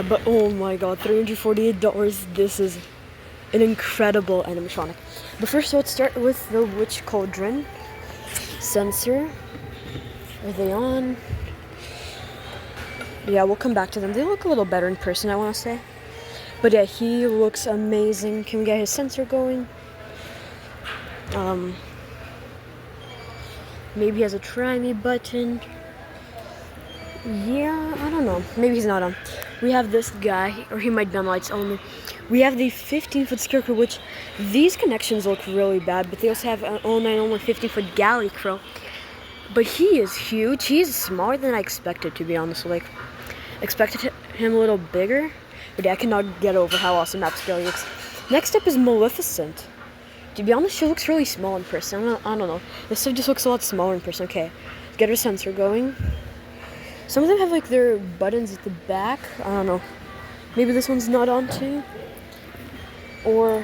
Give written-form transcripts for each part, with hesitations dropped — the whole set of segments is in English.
but oh my god, $348. This is an incredible animatronic. But first, let's start with the witch cauldron sensor. Are they on? Yeah, we'll come back to them. They look a little better in person, I want to say. But yeah, he looks amazing. Can we get his sensor going? Maybe he has a try me button. Yeah, I don't know. Maybe he's not on. We have this guy, or he might be on lights only. We have the 15-foot scarecrow, which these connections look really bad, but they also have an only 15-foot galley crow. But he is huge. He's smaller than I expected, to be honest. Like, expected him a little bigger. But yeah, I cannot get over how awesome that scale looks. Next up is Maleficent. To be honest, she looks really small in person. I don't know. This stuff just looks a lot smaller in person. Okay, let's get her sensor going. Some of them have like their buttons at the back. I don't know. Maybe this one's not on too. Or,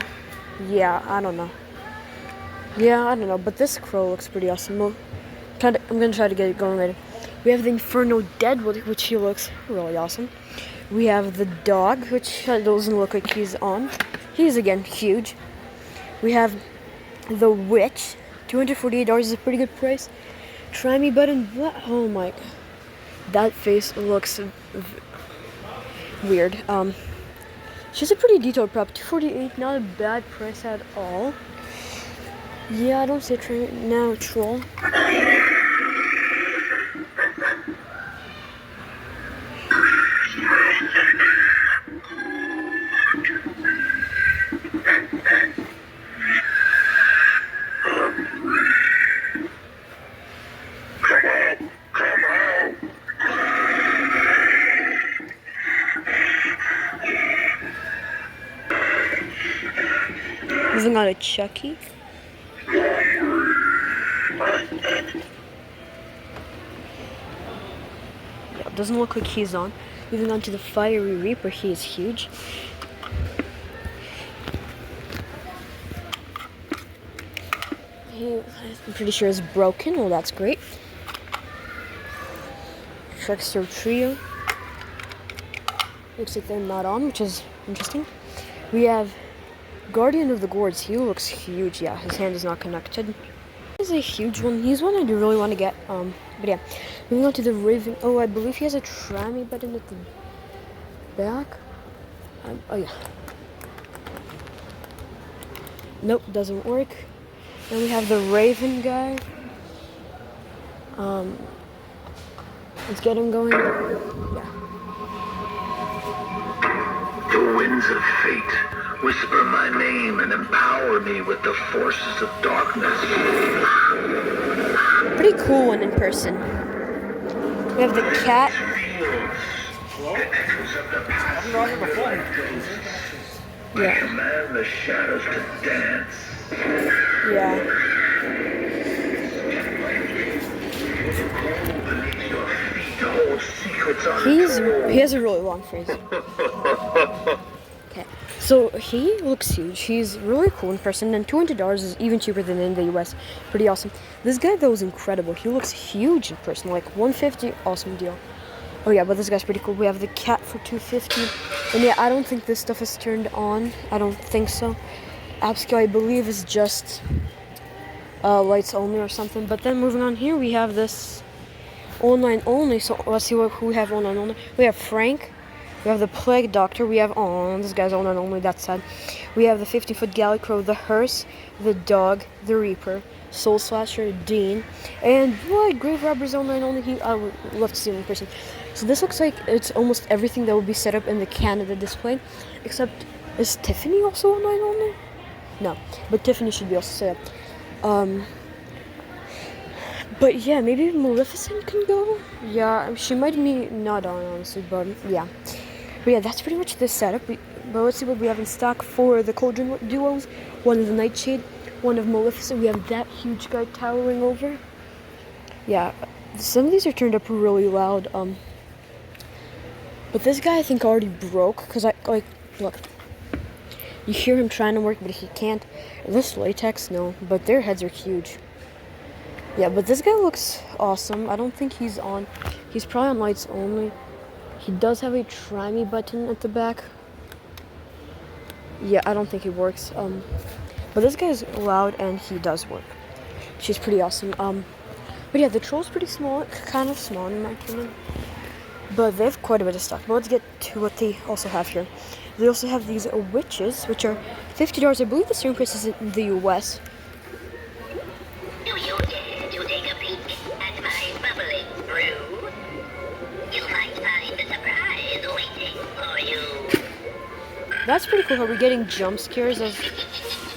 yeah, I don't know. Yeah, I don't know. But this crow looks pretty awesome. I'm gonna try to get it going later. We have the Inferno Deadwood, which he looks really awesome. We have the dog, which doesn't look like he's on. He's again huge. We have the witch. $248 is a pretty good price. Try me button. Oh my. That face looks weird. She's a pretty detailed prop. $248, not a bad price at all. Yeah, I don't say try now troll. Moving on to Chucky. Yeah, doesn't look like he's on. Moving on to the Fiery Reaper, he is huge. I'm pretty sure is broken. Oh, that's great. Trickster Trio. Looks like they're not on, which is interesting. We have Guardian of the Gourds. He looks huge. Yeah, his hand is not connected. He's a huge one. He's one I do really want to get. But yeah, moving on to the Raven. Oh, I believe he has a try me button at the back. Oh yeah. Nope, doesn't work. Then we have the Raven guy. Let's get him going. Yeah. The winds of fate whisper my name and empower me with the forces of darkness. Pretty cool one in person. We have the cat. Yeah. Command the shadows to dance. Yeah. He has a really long phrase. Okay, so he looks huge. He's really cool in person, and $200 is even cheaper than in the US. Pretty awesome. This guy though is incredible. He looks huge in person, like $150. Awesome deal. Oh yeah, but this guy's pretty cool. We have the cat for $250, and yeah, I don't think this stuff is turned on. I don't think so. Upscale, I believe, is just lights only or something. But then moving on here, we have this online only. So let's see who we have online only. We have Frank. We have the Plague Doctor. We have this guy's online only. That's sad. We have the 50-foot Galley Crow, the Hearse, the Dog, the Reaper, Soul Slasher, Dean, and boy, Grave Robber's online only. I would love to see him in person. So this looks like it's almost everything that will be set up in the Canada display, except is Tiffany also online only? No, but Tiffany should be also set up. But yeah, maybe Maleficent can go. Yeah, she might be not on, honestly, but yeah. But yeah, that's pretty much the setup. But let's see what we have in stock for the Cauldron duos. One of the Nightshade, one of Maleficent. We have that huge guy towering over. Yeah, some of these are turned up really loud. But this guy I think already broke, because look. You hear him trying to work, but he can't. This latex, no, but their heads are huge. Yeah, but this guy looks awesome. I don't think he's on. He's probably on lights only. He does have a try me button at the back. Yeah, I don't think it works. But this guy is loud and he does work. She's pretty awesome. But yeah, the troll's pretty small, kind of small in my opinion. But they have quite a bit of stuff. But let's get to what they also have here. They also have these witches, which are $50. I believe the same price is in the US. Do you dare to take a peek at my bubbling brew? You might find a surprise waiting for you. That's pretty cool how we're getting jump scares of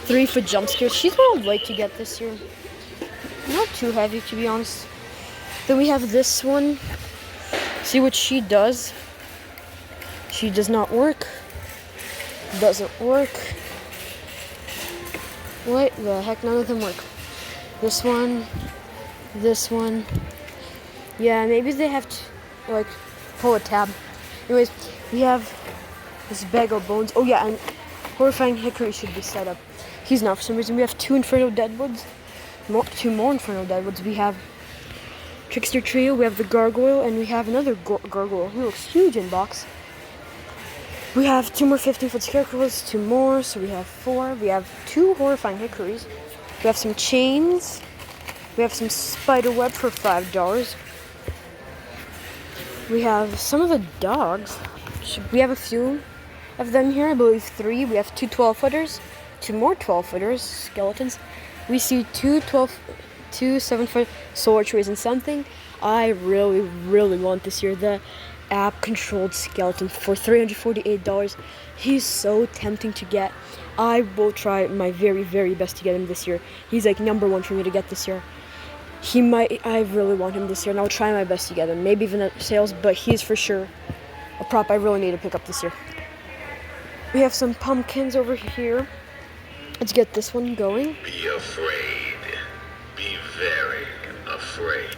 3-foot jump scares. She's what I'd like to get this year. Not too heavy, to be honest. Then we have this one. See what she does. She does not work. Doesn't work. What the heck? None of them work. This one. This one. Yeah, maybe they have to, like, pull a tab. Anyways, we have this bag of bones. Oh yeah, and horrifying hickory should be set up. He's not for some reason. We have 2 Inferno Deadwoods. 2 more Inferno Deadwoods. We have Trickster Trio, we have the Gargoyle, and we have another Gargoyle who looks huge in box. We have 2 more 15-foot Scarecrows, 2 more, so we have 4. We have 2 Horrifying Hickories. We have some chains. We have some spider web for $5. We have some of the dogs. We have a few of them here, I believe 3. We have 2 12-footers, 2 more 12-footers, skeletons. We see 2 7-foot solar trees and something I really, really want this year. The app-controlled skeleton for $348. He's so tempting to get. I will try my very, very best to get him this year. He's like #1 for me to get this year. I really want him this year, and I'll try my best to get him. Maybe even at sales, but he's for sure a prop I really need to pick up this year. We have some pumpkins over here. Let's get this one going. Be afraid. Be very afraid.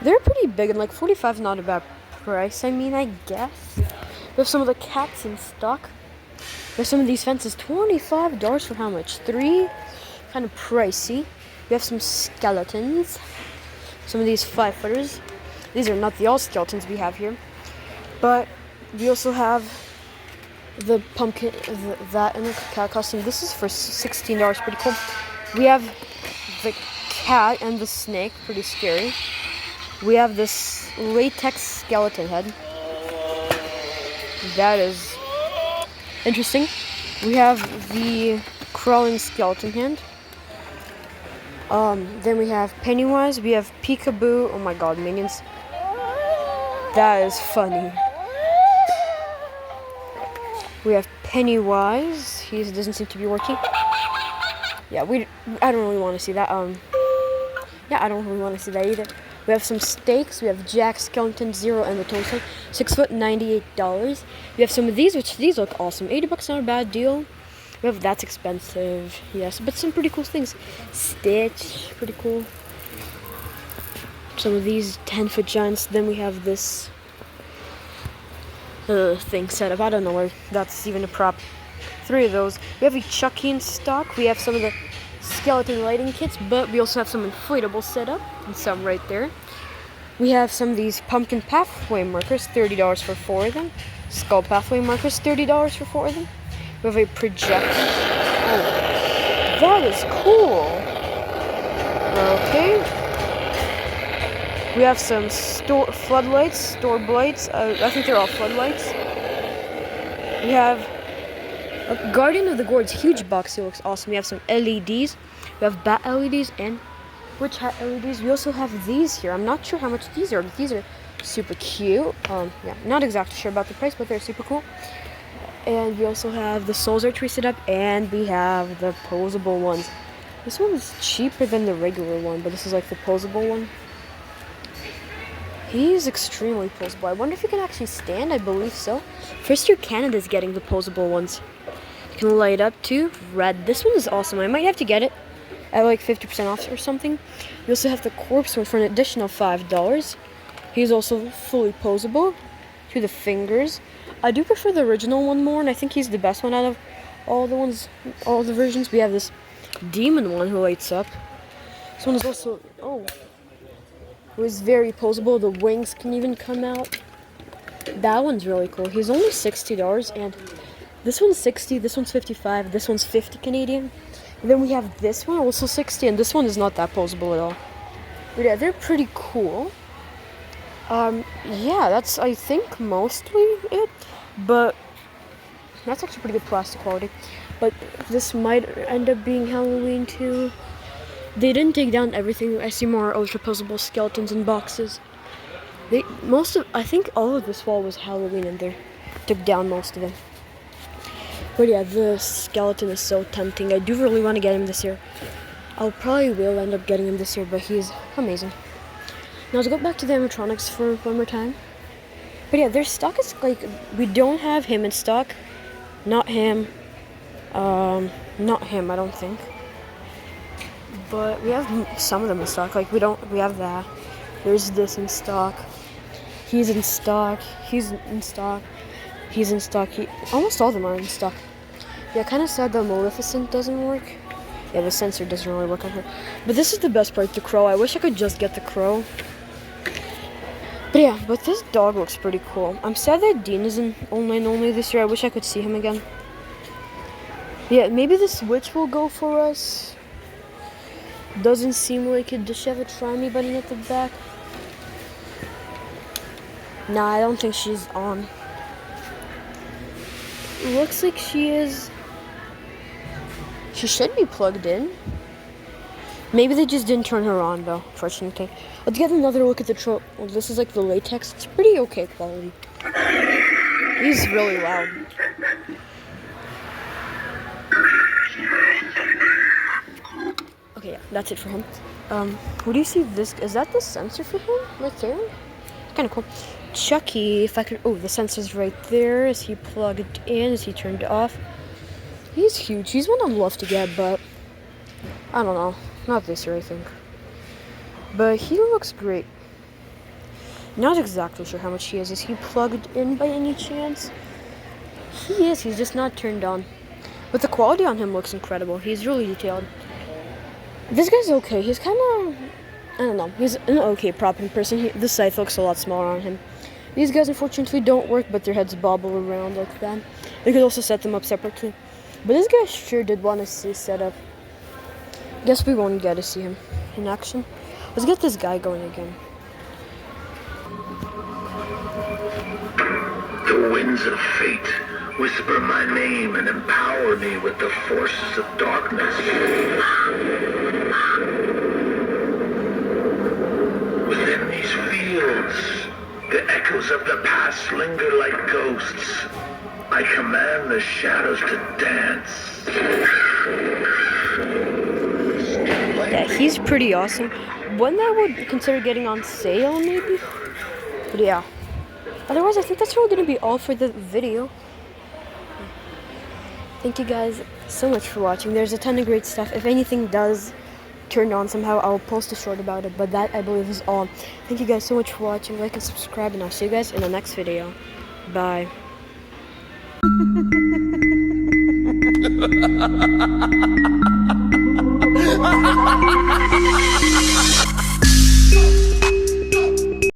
They're pretty big, and like 45 is not a bad price. I mean, I guess. We have some of the cats in stock. There's some of these fences. $25 for how much? 3? Kind of pricey. We have some skeletons. Some of these 5-footers. These are not the all skeletons we have here. But we also have the pumpkin, that and the cat costume. This is for $16. Pretty cool. We have the cat and the snake. Pretty scary. We have this latex skeleton head. That is interesting. We have the crawling skeleton hand. Then we have Pennywise. We have Peekaboo. Oh my god, minions. That is funny. We have Pennywise. He doesn't seem to be working. Yeah, I don't really want to see that. Yeah, I don't really want to see that either. We have some stakes. We have Jack Skeleton, Zero, and the Tombstone. 6 foot, $98. We have some of these, which these look awesome. $80, not a bad deal. We have that's expensive, yes, but some pretty cool things. Stitch, pretty cool. Some of these 10-foot giants. Then we have this thing set up. I don't know where that's even a prop. 3 of those. We have a Chucky in stock. We have some of the skeleton lighting kits, but we also have some inflatable set up and some right there. We have some of these pumpkin pathway markers, $30 for 4 of them. Skull pathway markers, $30 for 4 of them. We have a projector. Oh, that is cool. Okay. We have some floodlights, storm lights. I think they're all floodlights. We have a Guardian of the Gourds huge box. It looks awesome. We have some LEDs. We have bat LEDs and witch hat LEDs. We also have these here. I'm not sure how much these are, but these are super cute. Yeah, not exactly sure about the price, but they're super cool. And we also have the Souls Archery set up, and we have the posable ones. This one is cheaper than the regular one, but this is like the posable one. He's extremely posable. I wonder if he can actually stand. I believe so. First Year Canada is getting the posable ones. You can light up too. Red. This one is awesome. I might have to get it at like 50% off or something. We also have the corpse one for an additional $5. He's also fully posable to the fingers. I do prefer the original one more, and I think he's the best one out of all the versions. We have this demon one who lights up. This one is also, it was very posable. The wings can even come out. That one's really cool. He's only $60, and this one's 60, this one's 55, this one's 50 Canadian. And then we have this one, also 60, and this one is not that posable at all. But yeah, they're pretty cool. Yeah, that's, I think, mostly it. But that's actually pretty good plastic quality. But this might end up being Halloween too. They didn't take down everything. I see more ultra posable skeletons in boxes. I think all of this wall was Halloween, and they took down most of it. But yeah, the skeleton is so tempting. I do really want to get him this year. I'll probably will end up getting him this year, but he's amazing. Now let's go back to the animatronics for one more time. But yeah, their stock is like, we don't have him in stock. Not him. Not him, I don't think. But we have some of them in stock. Like we have that. There's this in stock. He's in stock. He's in stock. He's in stock. Almost all of them are in stock. Yeah, kind of sad that Maleficent doesn't work. Yeah, the sensor doesn't really work on her. But this is the best part, the crow. I wish I could just get the crow. But yeah, but this dog looks pretty cool. I'm sad that Dean is in online only this year. I wish I could see him again. Yeah, maybe the Switch will go for us. Doesn't seem like it. Does she have a try me button at the back? Nah, I don't think she's on. Looks like she is. She should be plugged in. Maybe they just didn't turn her on though, fortunately. Let's get another look at the trope. Well, this is like the latex. It's pretty okay quality. He's really loud. Okay, yeah, that's it for him. What do you see this? Is that the sensor for him? Right there? Kind of cool. Chucky, if I could. Oh, the sensor's right there. Is he plugged in? Is he turned off? He's huge. He's one I'd love to get, but I don't know. Not this year, I think. But he looks great. Not exactly sure how much he is. Is he plugged in by any chance? He is. He's just not turned on. But the quality on him looks incredible. He's really detailed. This guy's okay. He's kind of, I don't know. He's an okay prop in person. The scythe looks a lot smaller on him. These guys unfortunately don't work, but their heads bobble around like that. They could also set them up separately. But this guy sure did want to see setup. Guess we won't get to see him in action. Let's get this guy going again. The winds of fate whisper my name and empower me with the forces of darkness. Within these fields, the echoes of the past linger like ghosts. I command the shadows to dance. Yeah, he's pretty awesome. One that I would consider getting on sale, maybe? But yeah. Otherwise, I think that's really going to be all for the video. Thank you guys so much for watching. There's a ton of great stuff. If anything does turn on somehow, I'll post a short about it. But that, I believe, is all. Thank you guys so much for watching. Like and subscribe, and I'll see you guys in the next video. Bye.